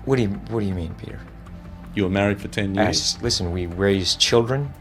What do you mean, Peter? You were married for 10 years? Listen, we raised children.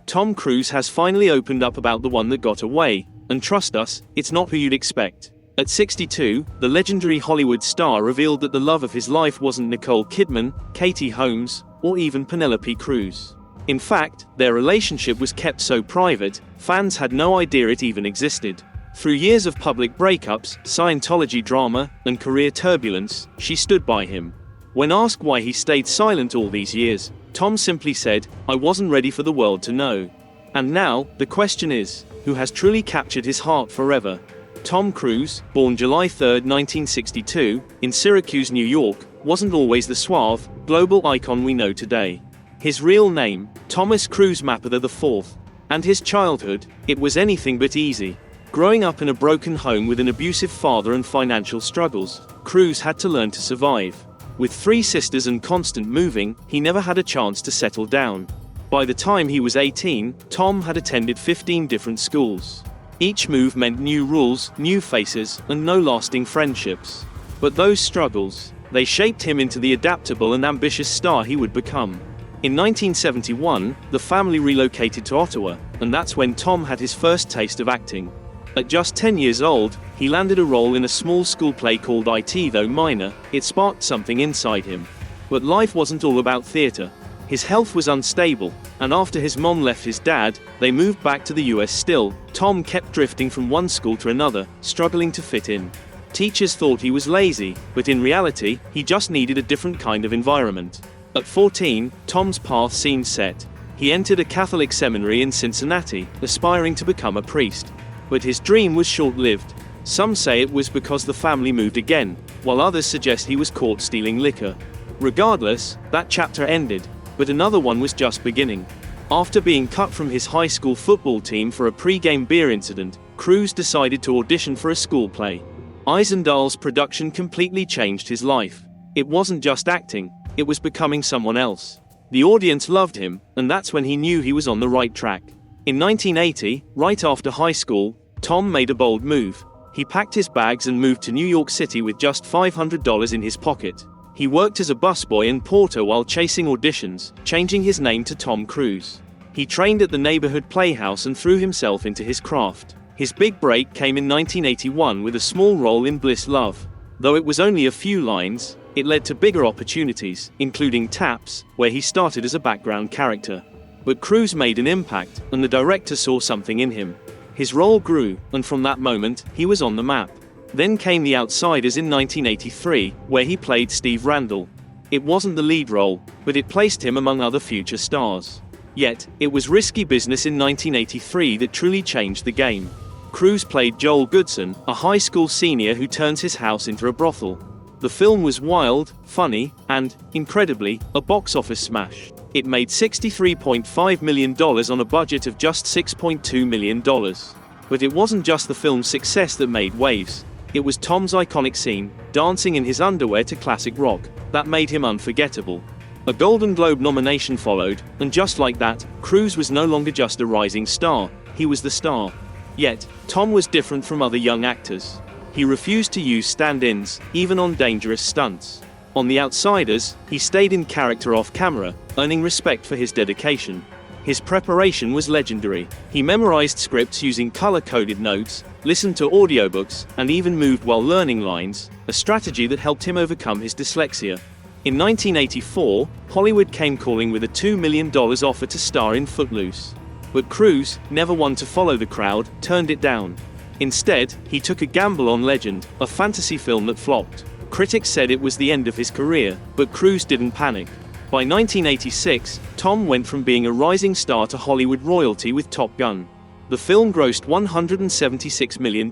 Tom Cruise has finally opened up about the one that got away, and trust us, it's not who you'd expect. At 62, the legendary Hollywood star revealed that the love of his life wasn't Nicole Kidman, Katie Holmes, or even Penélope Cruz. In fact, their relationship was kept so private, fans had no idea it even existed. Through years of public breakups, Scientology drama, and career turbulence, she stood by him. When asked why he stayed silent all these years, Tom simply said, "I wasn't ready for the world to know." And now, the question is, who has truly captured his heart forever? Tom Cruise, born July 3, 1962, in Syracuse, New York, wasn't always the suave, global icon we know today. His real name, Thomas Cruise Mapother IV. And his childhood, it was anything but easy. Growing up in a broken home with an abusive father and financial struggles, Cruise had to learn to survive. With 3 sisters and constant moving, he never had a chance to settle down. By the time he was 18, Tom had attended 15 different schools. Each move meant new rules, new faces, and no lasting friendships. But those struggles, they shaped him into the adaptable and ambitious star he would become. In 1971, the family relocated to Ottawa, and that's when Tom had his first taste of acting. At just 10 years old, he landed a role in a small school play called It, Though Minor. It sparked something inside him. But life wasn't all about theatre. His health was unstable, and after his mom left his dad, they moved back to the US. Still, Tom kept drifting from one school to another, struggling to fit in. Teachers thought he was lazy, but in reality, he just needed a different kind of environment. At 14, Tom's path seemed set. He entered a Catholic seminary in Cincinnati, aspiring to become a priest. But his dream was short-lived. Some say it was because the family moved again, while others suggest he was caught stealing liquor. Regardless, that chapter ended, but another one was just beginning. After being cut from his high school football team for a pre-game beer incident, Cruise decided to audition for a school play. Eisendahl's production completely changed his life. It wasn't just acting, it was becoming someone else. The audience loved him, and that's when he knew he was on the right track. In 1980, right after high school, Tom made a bold move. He packed his bags and moved to New York City with just $500 in his pocket. He worked as a busboy and porter while chasing auditions, changing his name to Tom Cruise. He trained at the neighborhood playhouse and threw himself into his craft. His big break came in 1981 with a small role in Bliss Love. Though it was only a few lines, it led to bigger opportunities, including Taps, where he started as a background character. But Cruise made an impact, and the director saw something in him. His role grew, and from that moment, he was on the map. Then came The Outsiders in 1983, where he played Steve Randall. It wasn't the lead role, but it placed him among other future stars. Yet, it was risky business in 1983 that truly changed the game. Cruise played Joel Goodson, a high school senior who turns his house into a brothel. The film was wild, funny, and, incredibly, a box office smash. It made $63.5 million on a budget of just $6.2 million. But it wasn't just the film's success that made waves. It was Tom's iconic scene, dancing in his underwear to classic rock, that made him unforgettable. A Golden Globe nomination followed, and just like that, Cruise was no longer just a rising star, he was the star. Yet, Tom was different from other young actors. He refused to use stand-ins, even on dangerous stunts. On The Outsiders, he stayed in character off camera, earning respect for his dedication. His preparation was legendary. He memorized scripts using color-coded notes, listened to audiobooks, and even moved while learning lines, a strategy that helped him overcome his dyslexia. In 1984, Hollywood came calling with a $2 million offer to star in Footloose. But Cruise, never one to follow the crowd, turned it down. Instead, he took a gamble on Legend, a fantasy film that flopped. Critics said it was the end of his career, but Cruise didn't panic. By 1986, Tom went from being a rising star to Hollywood royalty with Top Gun. The film grossed $176 million,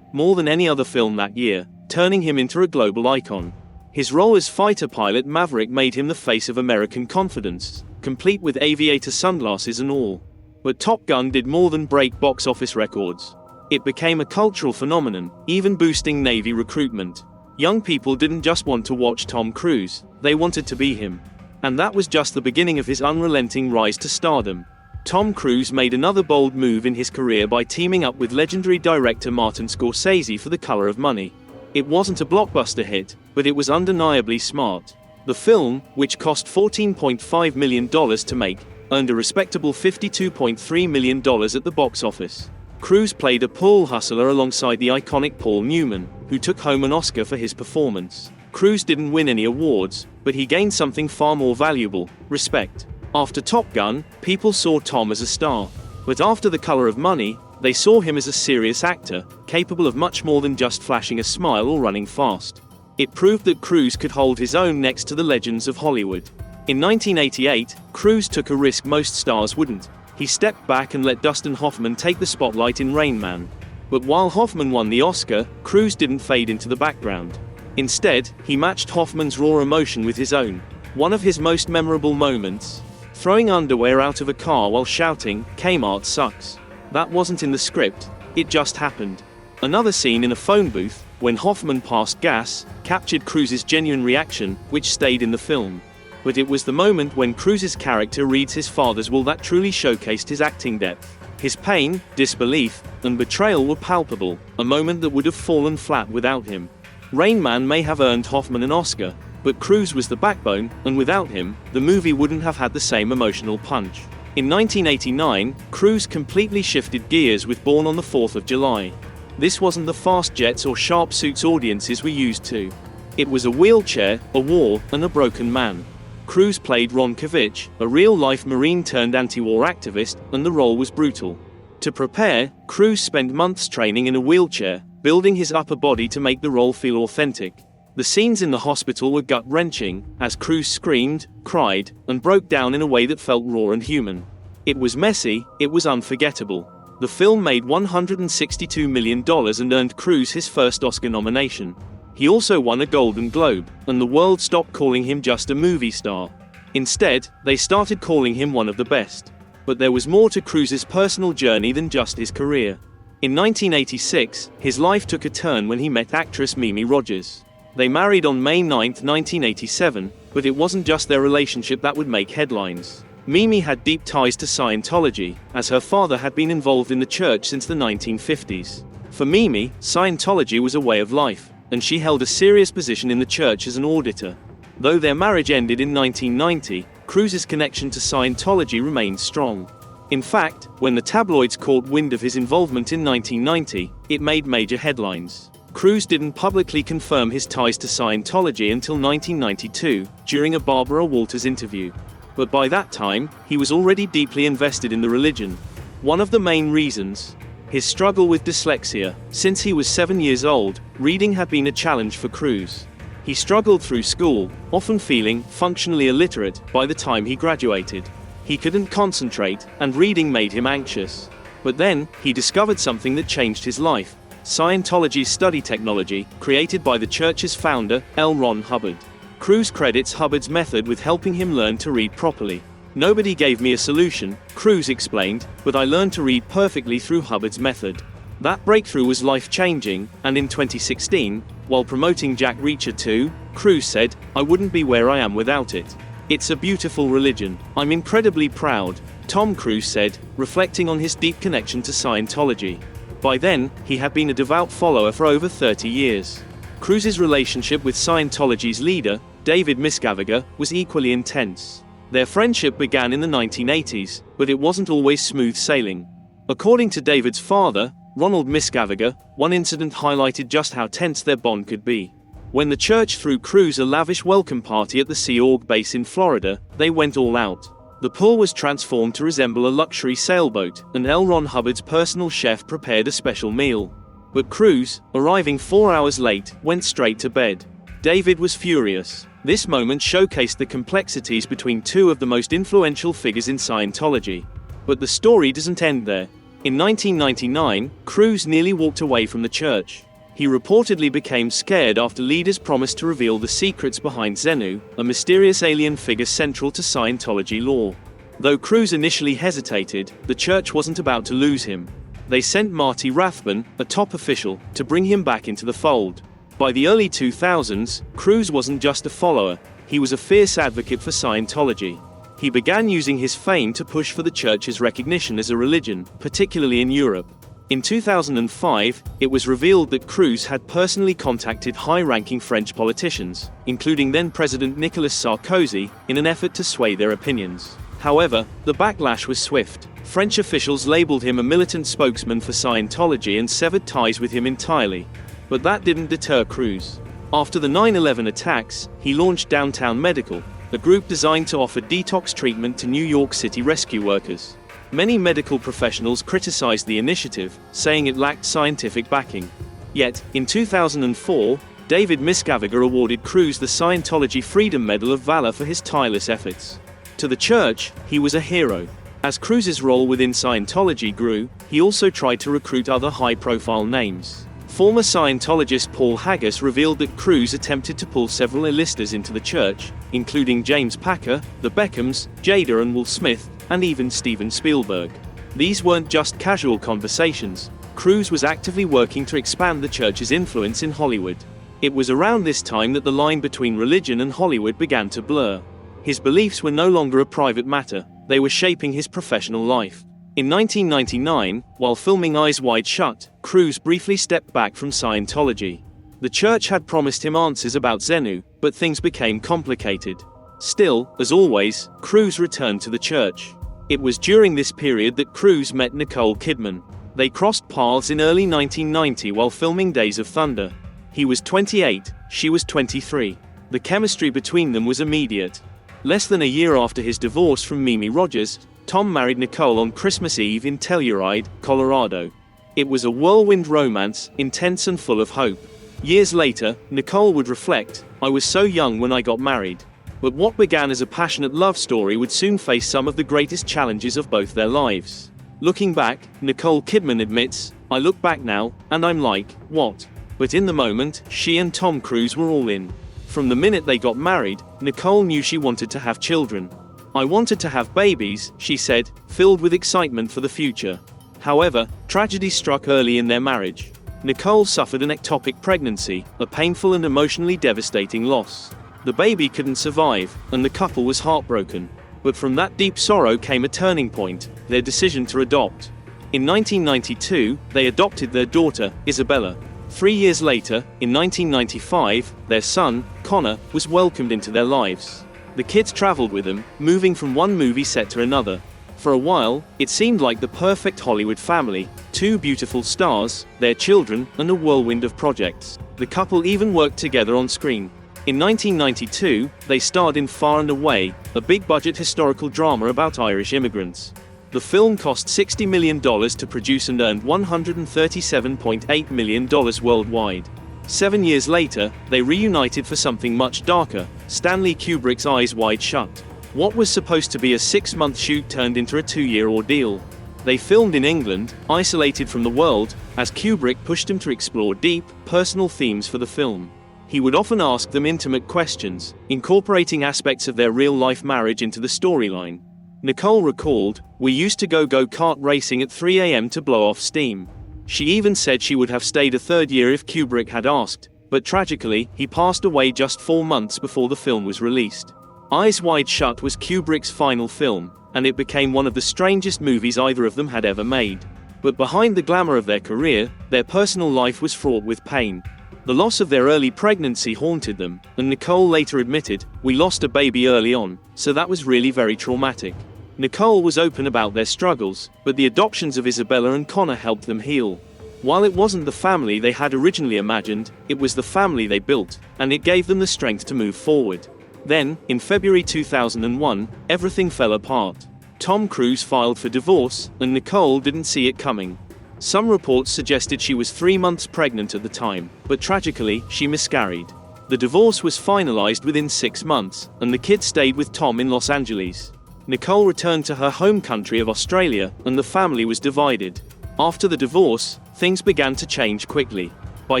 more than any other film that year, turning him into a global icon. His role as fighter pilot Maverick made him the face of American confidence, complete with aviator sunglasses and all. But Top Gun did more than break box office records. It became a cultural phenomenon, even boosting Navy recruitment. Young people didn't just want to watch Tom Cruise, they wanted to be him. And that was just the beginning of his unrelenting rise to stardom. Tom Cruise made another bold move in his career by teaming up with legendary director Martin Scorsese for The Color of Money. It wasn't a blockbuster hit, but it was undeniably smart. The film, which cost $14.5 million to make, earned a respectable $52.3 million at the box office. Cruz played a pool hustler alongside the iconic Paul Newman, who took home an Oscar for his performance. Cruz didn't win any awards, but he gained something far more valuable: respect. After Top Gun, people saw Tom as a star. But after The Color of Money, they saw him as a serious actor, capable of much more than just flashing a smile or running fast. It proved that Cruz could hold his own next to the legends of Hollywood. In 1988, Cruz took a risk most stars wouldn't. He stepped back and let Dustin Hoffman take the spotlight in Rain Man. But while Hoffman won the Oscar, Cruz didn't fade into the background. Instead, he matched Hoffman's raw emotion with his own. One of his most memorable moments: throwing underwear out of a car while shouting, "Kmart sucks." That wasn't in the script, it just happened. Another scene in a phone booth, when Hoffman passed gas, captured Cruz's genuine reaction, which stayed in the film. But it was the moment when Cruz's character reads his father's will that truly showcased his acting depth. His pain, disbelief, and betrayal were palpable, a moment that would have fallen flat without him. Rain Man may have earned Hoffman an Oscar, but Cruz was the backbone, and without him, the movie wouldn't have had the same emotional punch. In 1989, Cruz completely shifted gears with Born on the 4th of July. This wasn't the fast jets or sharp suits audiences were used to. It was a wheelchair, a war, and a broken man. Cruz played Ron Kovich, a real-life Marine turned anti-war activist, and the role was brutal. To prepare, Cruz spent months training in a wheelchair, building his upper body to make the role feel authentic. The scenes in the hospital were gut-wrenching, as Cruz screamed, cried, and broke down in a way that felt raw and human. It was messy, it was unforgettable. The film made $162 million and earned Cruz his first Oscar nomination. He also won a Golden Globe, and the world stopped calling him just a movie star. Instead, they started calling him one of the best. But there was more to Cruz's personal journey than just his career. In 1986, his life took a turn when he met actress Mimi Rogers. They married on May 9, 1987, but it wasn't just their relationship that would make headlines. Mimi had deep ties to Scientology, as her father had been involved in the church since the 1950s. For Mimi, Scientology was a way of life, and she held a serious position in the church as an auditor. Though their marriage ended in 1990, Cruz's connection to Scientology remained strong. In fact, when the tabloids caught wind of his involvement in 1990, it made major headlines. Cruz didn't publicly confirm his ties to Scientology until 1992, during a Barbara Walters interview. But by that time, he was already deeply invested in the religion. One of the main reasons: his struggle with dyslexia. Since he was 7 years old, reading had been a challenge for Cruz. He struggled through school, often feeling functionally illiterate by the time he graduated. He couldn't concentrate, and reading made him anxious. But then, he discovered something that changed his life: Scientology's study technology, created by the church's founder, L. Ron Hubbard. Cruz credits Hubbard's method with helping him learn to read properly. "Nobody gave me a solution," Cruz explained, "but I learned to read perfectly through Hubbard's method." That breakthrough was life-changing, and in 2016, while promoting Jack Reacher 2, Cruz said, "I wouldn't be where I am without it. It's a beautiful religion. I'm incredibly proud," Tom Cruise said, reflecting on his deep connection to Scientology. By then, he had been a devout follower for over 30 years. Cruz's relationship with Scientology's leader, David Miscavige, was equally intense. Their friendship began in the 1980s, but it wasn't always smooth sailing. According to David's father, Ronald Miscavige, one incident highlighted just how tense their bond could be. When the church threw Cruz a lavish welcome party at the Sea Org base in Florida, they went all out. The pool was transformed to resemble a luxury sailboat, and L. Ron Hubbard's personal chef prepared a special meal. But Cruz, arriving 4 hours late, went straight to bed. David was furious. This moment showcased the complexities between two of the most influential figures in Scientology. But the story doesn't end there. In 1999, Cruz nearly walked away from the church. He reportedly became scared after leaders promised to reveal the secrets behind Xenu, a mysterious alien figure central to Scientology lore. Though Cruz initially hesitated, the church wasn't about to lose him. They sent Marty Rathbun, a top official, to bring him back into the fold. By the early 2000s, Cruz wasn't just a follower, he was a fierce advocate for Scientology. He began using his fame to push for the church's recognition as a religion, particularly in Europe. In 2005, it was revealed that Cruz had personally contacted high-ranking French politicians, including then-President Nicolas Sarkozy, in an effort to sway their opinions. However, the backlash was swift. French officials labeled him a militant spokesman for Scientology and severed ties with him entirely. But that didn't deter Cruz. After the 9/11 attacks, he launched Downtown Medical, a group designed to offer detox treatment to New York City rescue workers. Many medical professionals criticized the initiative, saying it lacked scientific backing. Yet, in 2004, David Miscavige awarded Cruz the Scientology Freedom Medal of Valor for his tireless efforts. To the church, he was a hero. As Cruz's role within Scientology grew, he also tried to recruit other high-profile names. Former Scientologist Paul Haggis revealed that Cruz attempted to pull several A-listers into the church, including James Packer, the Beckhams, Jada and Will Smith, and even Steven Spielberg. These weren't just casual conversations. Cruz was actively working to expand the church's influence in Hollywood. It was around this time that the line between religion and Hollywood began to blur. His beliefs were no longer a private matter, they were shaping his professional life. In 1999, while filming Eyes Wide Shut, Cruz briefly stepped back from Scientology. The church had promised him answers about Xenu, but things became complicated. Still, as always, Cruz returned to the church. It was during this period that Cruz met Nicole Kidman. They crossed paths in early 1990 while filming Days of Thunder. He was 28, she was 23. The chemistry between them was immediate. Less than a year after his divorce from Mimi Rogers, Tom married Nicole on Christmas Eve in Telluride, Colorado. It was a whirlwind romance, intense and full of hope. Years later, Nicole would reflect, "I was so young when I got married." But what began as a passionate love story would soon face some of the greatest challenges of both their lives. Looking back, Nicole Kidman admits, "I look back now, and I'm like, what?" But in the moment, she and Tom Cruise were all in. From the minute they got married, Nicole knew she wanted to have children. "I wanted to have babies," she said, filled with excitement for the future. However, tragedy struck early in their marriage. Nicole suffered an ectopic pregnancy, a painful and emotionally devastating loss. The baby couldn't survive, and the couple was heartbroken. But from that deep sorrow came a turning point, their decision to adopt. In 1992, they adopted their daughter, Isabella. 3 years later, in 1995, their son, Connor, was welcomed into their lives. The kids traveled with them, moving from one movie set to another. For a while, it seemed like the perfect Hollywood family, 2 beautiful stars, their children, and a whirlwind of projects. The couple even worked together on screen. In 1992, they starred in Far and Away, a big-budget historical drama about Irish immigrants. The film cost $60 million to produce and earned $137.8 million worldwide. 7 years later, they reunited for something much darker, Stanley Kubrick's Eyes Wide Shut. What was supposed to be a 6-month shoot turned into a 2-year ordeal. They filmed in England, isolated from the world, as Kubrick pushed him to explore deep, personal themes for the film. He would often ask them intimate questions, incorporating aspects of their real-life marriage into the storyline. Nicole recalled, "We used to go go-kart racing at 3 a.m. to blow off steam." She even said she would have stayed a 3rd year if Kubrick had asked, but tragically, he passed away just 4 months before the film was released. Eyes Wide Shut was Kubrick's final film, and it became one of the strangest movies either of them had ever made. But behind the glamour of their career, their personal life was fraught with pain. The loss of their early pregnancy haunted them, and Nicole later admitted, "We lost a baby early on, so that was really very traumatic." Nicole was open about their struggles, but the adoptions of Isabella and Connor helped them heal. While it wasn't the family they had originally imagined, it was the family they built, and it gave them the strength to move forward. Then, in February 2001, everything fell apart. Tom Cruise filed for divorce, and Nicole didn't see it coming. Some reports suggested she was 3 months pregnant at the time, but tragically, she miscarried. The divorce was finalized within 6 months, and the kids stayed with Tom in Los Angeles. Nicole returned to her home country of Australia, and the family was divided. After the divorce, things began to change quickly. By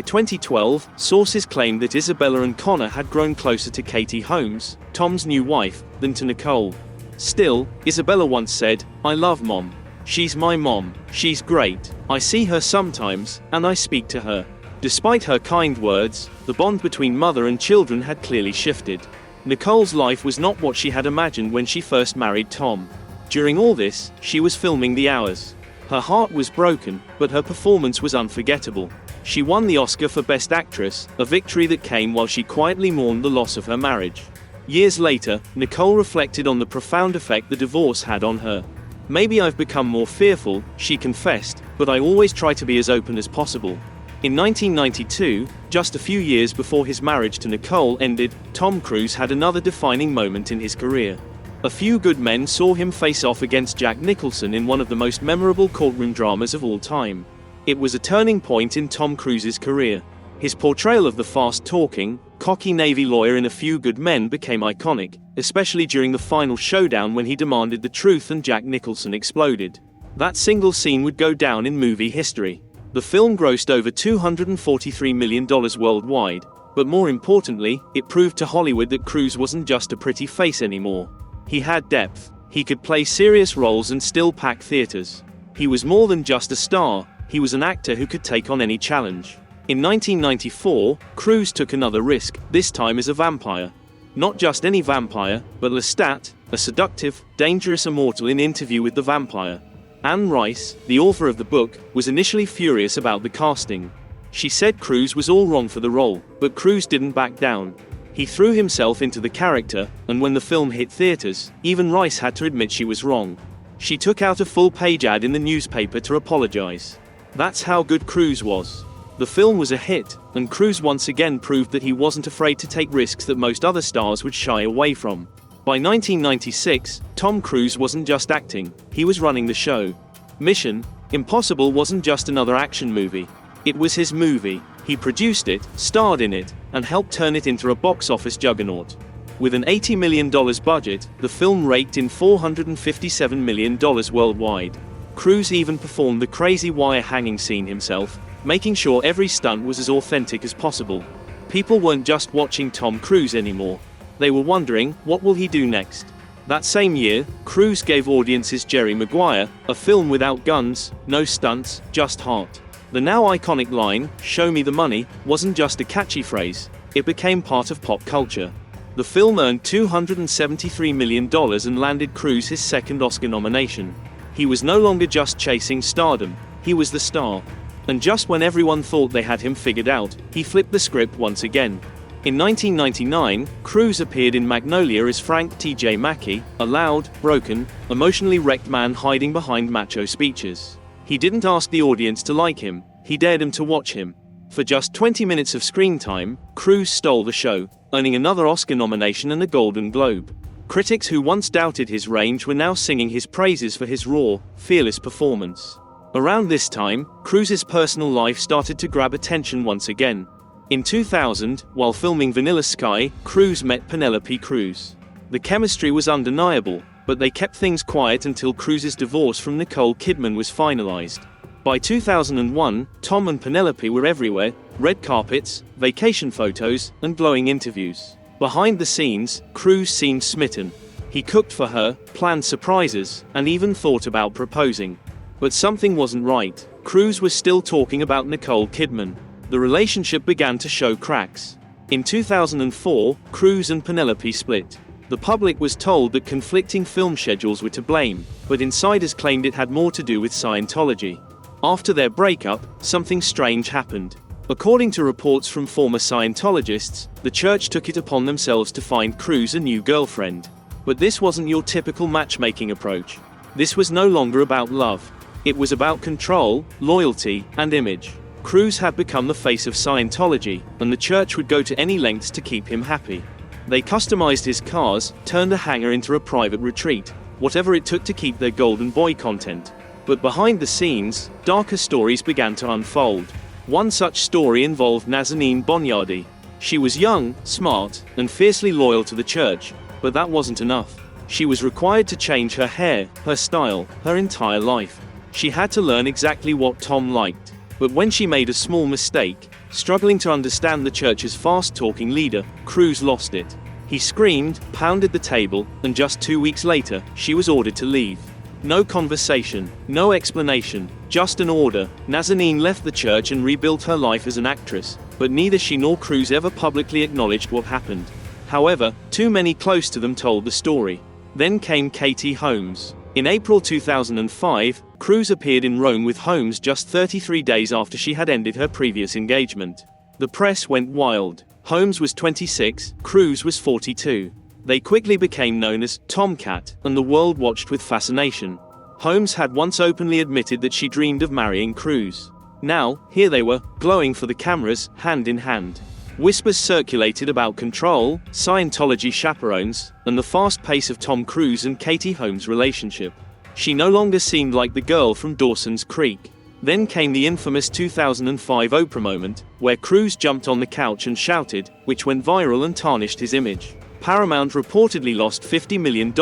2012, sources claimed that Isabella and Connor had grown closer to Katie Holmes, Tom's new wife, than to Nicole. Still, Isabella once said, "I love Mom. She's my mom, she's great. I see her sometimes, and I speak to her." Despite her kind words, the bond between mother and children had clearly shifted. Nicole's life was not what she had imagined when she first married Tom. During all this, she was filming The Hours. Her heart was broken, but her performance was unforgettable. She won the Oscar for Best Actress, a victory that came while she quietly mourned the loss of her marriage. Years later, Nicole reflected on the profound effect the divorce had on her. "Maybe I've become more fearful," she confessed, "but I always try to be as open as possible." In 1992, just a few years before his marriage to Nicole ended, Tom Cruise had another defining moment in his career. A Few Good Men saw him face off against Jack Nicholson in one of the most memorable courtroom dramas of all time. It was a turning point in Tom Cruise's career. His portrayal of the fast-talking, cocky Navy lawyer in A Few Good Men became iconic, especially during the final showdown when he demanded the truth and Jack Nicholson exploded. That single scene would go down in movie history. The film grossed over $243 million worldwide, but more importantly, it proved to Hollywood that Cruise wasn't just a pretty face anymore. He had depth. He could play serious roles and still pack theaters. He was more than just a star, he was an actor who could take on any challenge. In 1994, Cruz took another risk, this time as a vampire. Not just any vampire, but Lestat, a seductive, dangerous immortal in Interview with the Vampire. Anne Rice, the author of the book, was initially furious about the casting. She said Cruz was all wrong for the role, but Cruz didn't back down. He threw himself into the character, and when the film hit theaters, even Rice had to admit she was wrong. She took out a full-page ad in the newspaper to apologize. That's how good Cruz was. The film was a hit, and Cruz once again proved that he wasn't afraid to take risks that most other stars would shy away from. By 1996, Tom Cruise wasn't just acting, he was running the show. Mission Impossible wasn't just another action movie. It was his movie. He produced it, starred in it, and helped turn it into a box office juggernaut. With an $80 million budget, the film raked in $457 million worldwide. Cruise even performed the crazy wire hanging scene himself, making sure every stunt was as authentic as possible. People weren't just watching Tom Cruise anymore. They were wondering, what will he do next? That same year, Cruise gave audiences Jerry Maguire, a film without guns, no stunts, just heart. The now iconic line, "Show me the money," wasn't just a catchy phrase, it became part of pop culture. The film earned $273 million and landed Cruise his second Oscar nomination. He was no longer just chasing stardom, he was the star. And just when everyone thought they had him figured out, he flipped the script once again. In 1999, Cruise appeared in Magnolia as Frank T.J. Mackey, a loud, broken, emotionally wrecked man hiding behind macho speeches. He didn't ask the audience to like him, he dared them to watch him. For just 20 minutes of screen time, Cruise stole the show, earning another Oscar nomination and a Golden Globe. Critics who once doubted his range were now singing his praises for his raw, fearless performance. Around this time, Cruise's personal life started to grab attention once again. In 2000, while filming Vanilla Sky, Cruise met Penélope Cruz. The chemistry was undeniable, but they kept things quiet until Cruise's divorce from Nicole Kidman was finalized. By 2001, Tom and Penelope were everywhere, red carpets, vacation photos, and glowing interviews. Behind the scenes, Cruise seemed smitten. He cooked for her, planned surprises, and even thought about proposing. But something wasn't right. Cruise was still talking about Nicole Kidman. The relationship began to show cracks. In 2004, Cruise and Penelope split. The public was told that conflicting film schedules were to blame, but insiders claimed it had more to do with Scientology. After their breakup, something strange happened. According to reports from former Scientologists, the church took it upon themselves to find Cruise a new girlfriend. But this wasn't your typical matchmaking approach. This was no longer about love. It was about control, loyalty, and image. Cruise had become the face of Scientology, and the church would go to any lengths to keep him happy. They customized his cars, turned a hangar into a private retreat, whatever it took to keep their golden boy content. But behind the scenes, darker stories began to unfold. One such story involved Nazanin Boniadi. She was young, smart, and fiercely loyal to the church, but that wasn't enough. She was required to change her hair, her style, her entire life. She had to learn exactly what Tom liked. But when she made a small mistake, struggling to understand the church's fast-talking leader, Cruz lost it. He screamed, pounded the table, and just 2 weeks later, she was ordered to leave. No conversation, no explanation, just an order. Nazanin left the church and rebuilt her life as an actress, but neither she nor Cruz ever publicly acknowledged what happened. However, too many close to them told the story. Then came Katie Holmes. In April 2005, Cruz appeared in Rome with Holmes just 33 days after she had ended her previous engagement. The press went wild. Holmes was 26, Cruz was 42. They quickly became known as Tomcat, and the world watched with fascination. Holmes had once openly admitted that she dreamed of marrying Cruz. Now, here they were, glowing for the cameras, hand in hand. Whispers circulated about control, Scientology chaperones, and the fast pace of Tom Cruise and Katie Holmes' relationship. She no longer seemed like the girl from Dawson's Creek. Then came the infamous 2005 Oprah moment, where Cruz jumped on the couch and shouted, which went viral and tarnished his image. Paramount reportedly lost $50 million,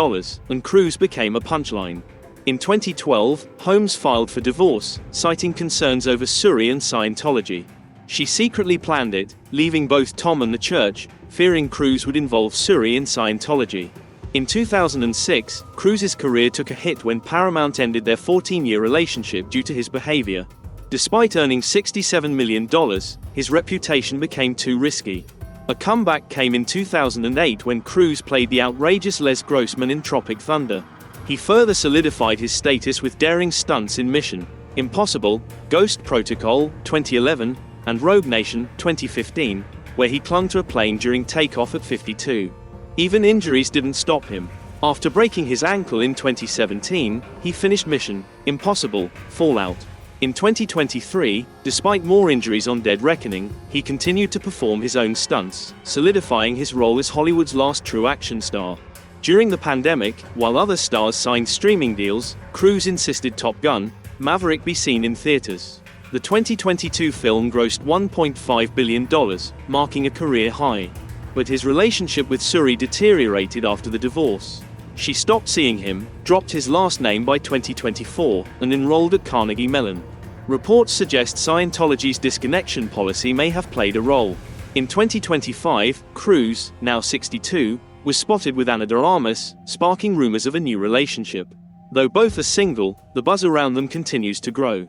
and Cruz became a punchline. In 2012, Holmes filed for divorce, citing concerns over Suri and Scientology. She secretly planned it, leaving both Tom and the church, fearing Cruz would involve Suri in Scientology. In 2006, Cruz's career took a hit when Paramount ended their 14-year relationship due to his behavior. Despite earning $67 million, his reputation became too risky. A comeback came in 2008 when Cruz played the outrageous Les Grossman in Tropic Thunder. He further solidified his status with daring stunts in Mission Impossible, Ghost Protocol, 2011, and Rogue Nation, 2015, where he clung to a plane during takeoff at 52. Even injuries didn't stop him. After breaking his ankle in 2017, he finished Mission Impossible Fallout. In 2023, despite more injuries on Dead Reckoning, he continued to perform his own stunts, solidifying his role as Hollywood's last true action star. During the pandemic, while other stars signed streaming deals, Cruz insisted Top Gun: Maverick be seen in theaters. The 2022 film grossed $1.5 billion, marking a career high. But his relationship with Suri deteriorated after the divorce. She stopped seeing him, dropped his last name by 2024, and enrolled at Carnegie Mellon. Reports suggest Scientology's disconnection policy may have played a role. In 2025, Cruz, now 62, was spotted with Ana de Armas, sparking rumors of a new relationship. Though both are single, the buzz around them continues to grow.